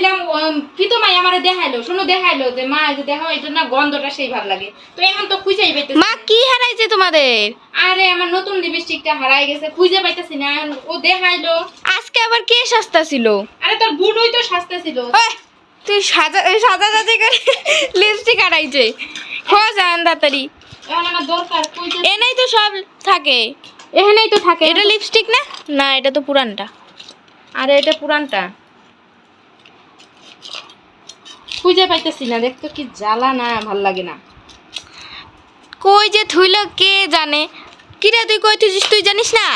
দেখাইছিলাম প্রীতমাই আমারে দেখাইলো, শুনো দেখাইলো যে মা এই যে দেখো এটা না গন্ধটা সেই ভালো লাগে। তো এখন তো খুঁজেই পাইতেছি মা কি হারাইছে তোমাদের? আরে আমার নতুন লিপস্টিকটা হারাই গেছে, খুঁজে পাইতেছি না। ও দেখাইলো। আজকে আবার কে সস্তা ছিল? আরে তোর বুনুই তো সস্তা ছিল। তুই সাজা করে লিপস্টিক হারাইছে। খোঁজ আন তাড়াতাড়ি। এখন আমার দরকার খুঁজে। এনেই তো সব থাকে। এখানেই তো থাকে। এটা লিপস্টিক না? না এটা তো পুরানটা। আরে এটা পুরানটা। খুঁজে পাইতেছি না, দেখতো কি জ্বালা না, ভাল লাগে না। কই যে থুইল কে জানে? কিরে তুই কই থুইছিস তুই জানিস না?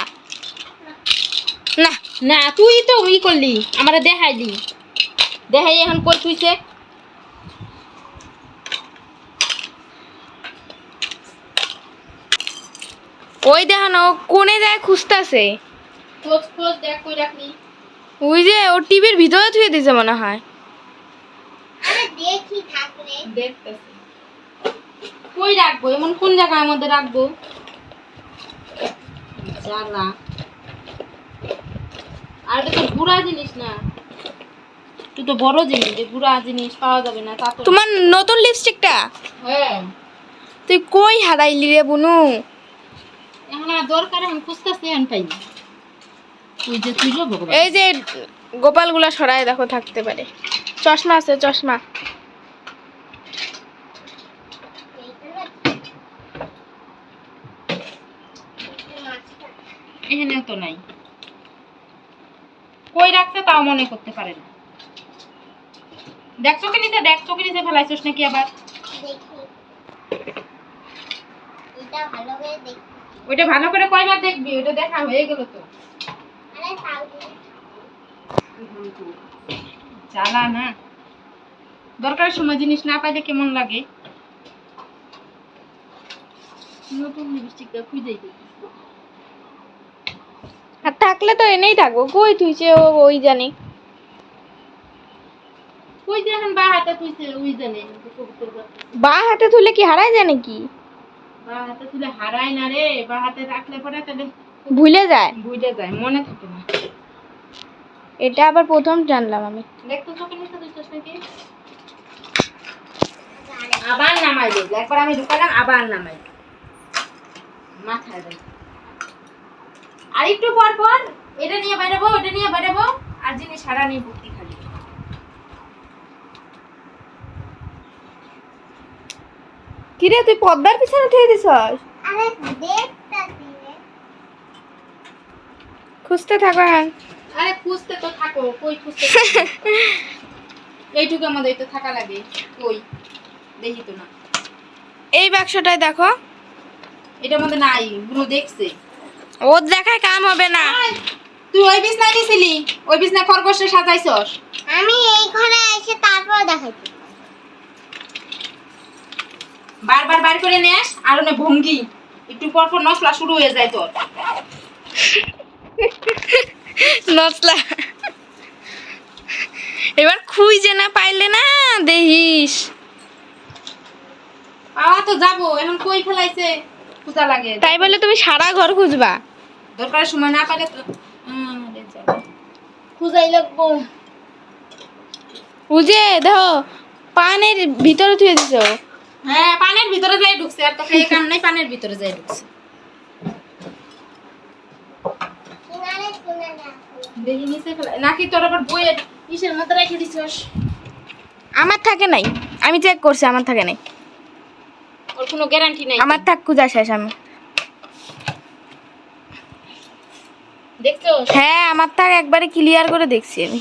না না তুই তো ই করলি, আমারে দেখাইলি। দেখাই এখন কই থুইছে। ওই দেখানো কোনে যায় খুঁজতাছে। খোঁজ খোঁজ দেখ কই রাখলি। ওই যে ও টিভির ভিতরে থুয়ে দিছে মনে হয়। আরে দেখি থাকলে দেখতেছি কই রাখবো, এমন কোন জায়গার মধ্যে রাখবো? জ্বালা। আর এটা তো বুড়া জিনিস না, তুই তো বড় জিনিস, যে বুড়া জিনিস পাওয়া যাবে না তা তো। তোমার নতুন লিপস্টিকটা হ্যাঁ তুই কই হারাইলি রে বুনু? এখন আমার দরকার, এখন খুঁজতেছি, এখন পাই না। তুই যে তুই ভগবান। এই যে গোপালগুলা সরায় দেখো থাকতে পারে। চশমা আছে চশমা। এখানেও তো নাই, কই রাখছে তাও মনে করতে পারে না। দেখ চোখে নিচে, দেখ চোখে নিচে ফেলাইছিস নাকি আবার। দেখি এটা ভালো করে দেখি। ওইটা ভালো করে কয়বার দেখবি, ওইটা দেখা হয়ে গেল তো। আরে তাহলে জ্বালা না, দরকারের সময় জিনিস না পাইলে কেমন লাগে। নতুন লিপস্টিকটা খুঁজেই দেখি। আর থাকলে তো এনেই থাকবো। কই তুইছে ও ওই জানে। কই যে এখন বা হাতে তুইছে ওই জানে। বা হাতে তুলে কি হারাই যায় নাকি? বা হাতে তুলে হারায় না রে, বা হাতে রাখলে পরে তাহলে ভুলে যায়। ভুলে যায়, মনে থাকে না। এটা আবার প্রথম জানলাম আমি। দেখ তো চোখে নিচে তুইছিস নাকি। আবার নামাই দেব, একবার আমি ঢুকালাম আবার নামাই মাথায় দেয়। আর একটু পর পর এটা নিয়ে বেরোবো, ওটা নিয়ে বেরোবো, আর জিনিস সারা নিয়ে ভর্তি খালি। কিরে তুই পর্দার পিছনে ঠেয়ে দিছস? আরে দেখতাছি রে। খুঁজতে থাকো হ্যাঁ। আরে খুঁজতে তো থাকো, কই খুঁজতে থাকো? এইটুকু আমাদের তো থাকা লাগে, কই দেখি তো না। এই বাক্সটায় দেখো। এটার মধ্যে নাই, গুলো দেখছে। ও দেখায় কাম হবে না। তুই ওই বিছনায় নিছিলি, ওই বিছনায় খরগোশে সাজাইছস। আমি এই ঘরে এসে তারপর দেখাচ্ছি। বারবার বার করে নেস, আর ওনে ভঙ্গি একটু পর পর নসলা শুরু হয়ে যায় তোর। নসলা এবার খুঁজে না পাইলে না দেখিস। পাওয়া তো যাবো, এখন কই ফেলাইছে খুঁজা লাগে। তাই বলে তুমি সারা ঘর খুঁজবা? দরকারের সময় না পাইলে তো খুঁজাই লাগবো। বুঝে দেখো পানের ভিতরে থুয়ে দিছো। হ্যাঁ পানের ভিতরে যাই ঢুকছে, আর তো খেয়ে কাম নাই, পানের ভিতরে যাই ঢুকছে। কিনারে কিনারে দেখি নিচে ফেলাই নাকি তোর আবার বইয়ের ইসের মধ্যে রেখে দিছস। আমার থাকে নাই, আমি চেক করছি আমার থাকে নাই। ওর কোনো গ্যারান্টি নাই। আমার থাক খুঁজা শেষ আমি। দেখছো? হ্যাঁ আমার থাক একবারে ক্লিয়ার করে দেখছি আমি।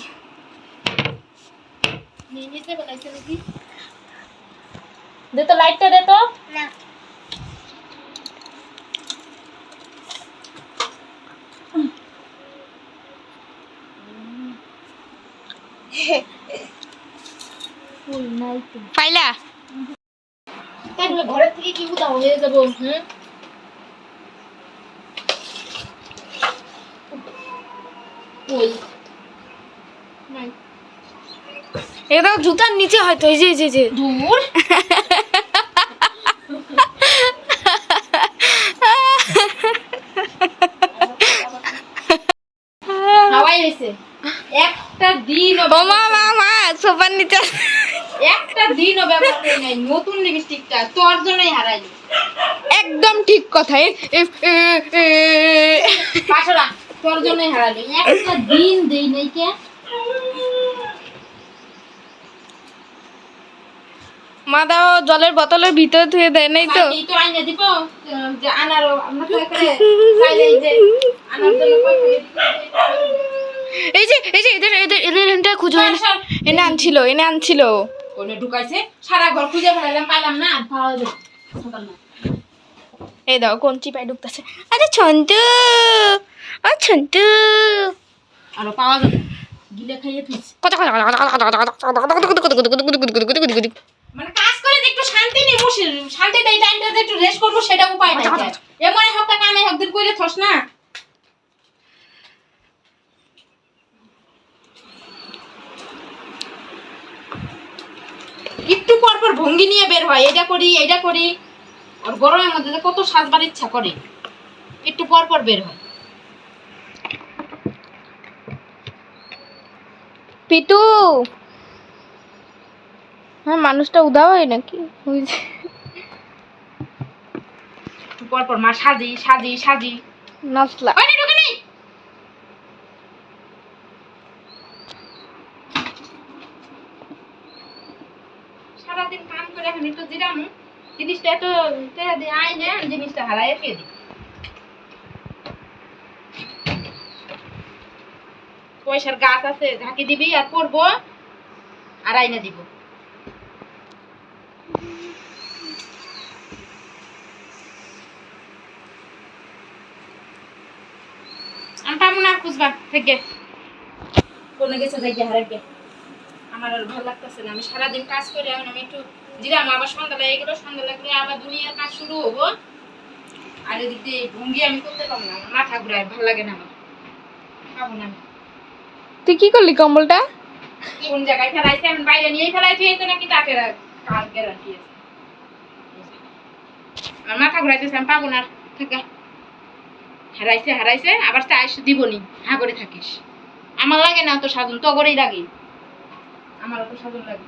নিচে ফেলাইছে নাকি? দে তো লাইটটা দে তো। না ফুল নাই তো। পাইলা? তাহলে ঘরের থেকে কি উদা হয়ে যাবো? হ্যাঁ ওই নাই। এটা জুতার নিচে হয়তো এই যে এই যে, এই যে দূর হাওয়াই হয়েছে একটা দিন। ও মা মা মা সোফার নিচে একটা দিনও ব্যবহার করি নাই নতুন লিপস্টিকটা তোর জন্যই হারাইলি। একদম ঠিক কথা পাশরা তোর জন্যই হারাইলি, একটা দিন দেই নাই কে। মা দাও জলের বোতলের ভিতরে ধুয়ে দেয় নাই তো এই তো আইনা দিব যে আনারও আমরা তো করে চাইলে এই যে আনার জন্য পয়সা দিয়ে দিতে। এই যে এদের এদের এদের এনটা খুঁজো এনে আনছিল কোনে ঢুকাইছে সারা ঘর খুঁজে ফেলালাম পাইলাম না, আর পাওয়া যাবে সকাল না। এই দাও কোন চিপাই ঢুকতেছে আরে ছন্তু ও ছন্তু আর পাওয়া যাবে গিলে খাইয়ে তুইছে। মানে কাজ করে যে একটু শান্তি নেই, বসে শান্তি দেই টাইমটাতে একটু রেস্ট করবো সেটা উপায় নাই। এমন হপ্তাহ কামে একদিন কইরে থস না। একটু পর পর ভঙ্গি নিয়ে বের হয়, এটা করি আর গরমের মধ্যে যে কত সাজবার ইচ্ছা করে, একটু পর পর বের হয়। পিতু হ্যাঁ মানুষটা উদাও হয় নাকি ওই যে একটু পর পর মা সাজি নাচলা ওই নে ঢুকে নেই। সারাদিন কাম করে এখন একটু জিরামু, জিনিসটা এত টেয়া দিয়ে আইনে জিনিসটা হারাইয়া ফিরে দিই। পয়সার গাছ আছে ঝাঁকি দিবি আর পরবো আর আইনে দিব। আমি পাবো না খুঁজবা থেকে কোনো কিছু জায়গায় হারাইবে। আমার আর ভালো লাগতেছে না, আমি সারাদিন কাজ করে এখন আমি একটু জিরাম, আবার সন্ধ্যা লেগে গেলো, সন্ধ্যা লাগলে আবার দুনিয়ার কাজ শুরু হবো। আর এদিক দিয়ে ভঙ্গি আমি করতে পারবো না, আমার মাথা ঘুরায়, ভালো লাগে না, আমার পাবো না। তুই কি করলি কম্বলটা কোন জায়গায় ফেলাইছে আমি বাইরে নিয়ে ফেলাইছি, এই তো নাকি তাকে কাল গ্যারান্টি আছে। আমার মাথা ঘুরাইতেছে, আমি পাবো না থেকে। হারাইছে আবার চাইস দিবনি, হা করে থাকিস। আমার লাগে না তো সাধন, তো করেই লাগে, আমার তো সাধন লাগে।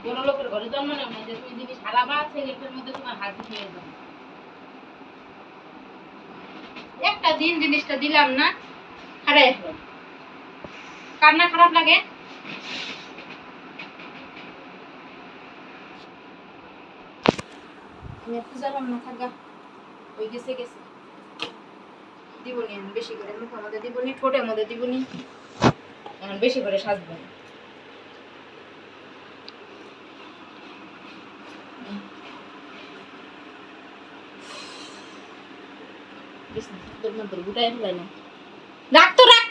বড় লোকের ঘরে জন্ম নেও না যে তুমি জিনিস হারাবা, সেলের মধ্যে তোমার হাত খেয়ে যাবে। একটা দিন জিনিসটা দিলাম না, হারাই ফেল। কার না খারাপ লাগে? আমি একটু যাবাম না, থাকা ওই গেছে দিবনি, এখন বেশি করে মুখের মধ্যে দিবনি, ঠোঁটের মধ্যে দিবনি, এখন বেশি করে সাজবো। রাখ তো রাখ।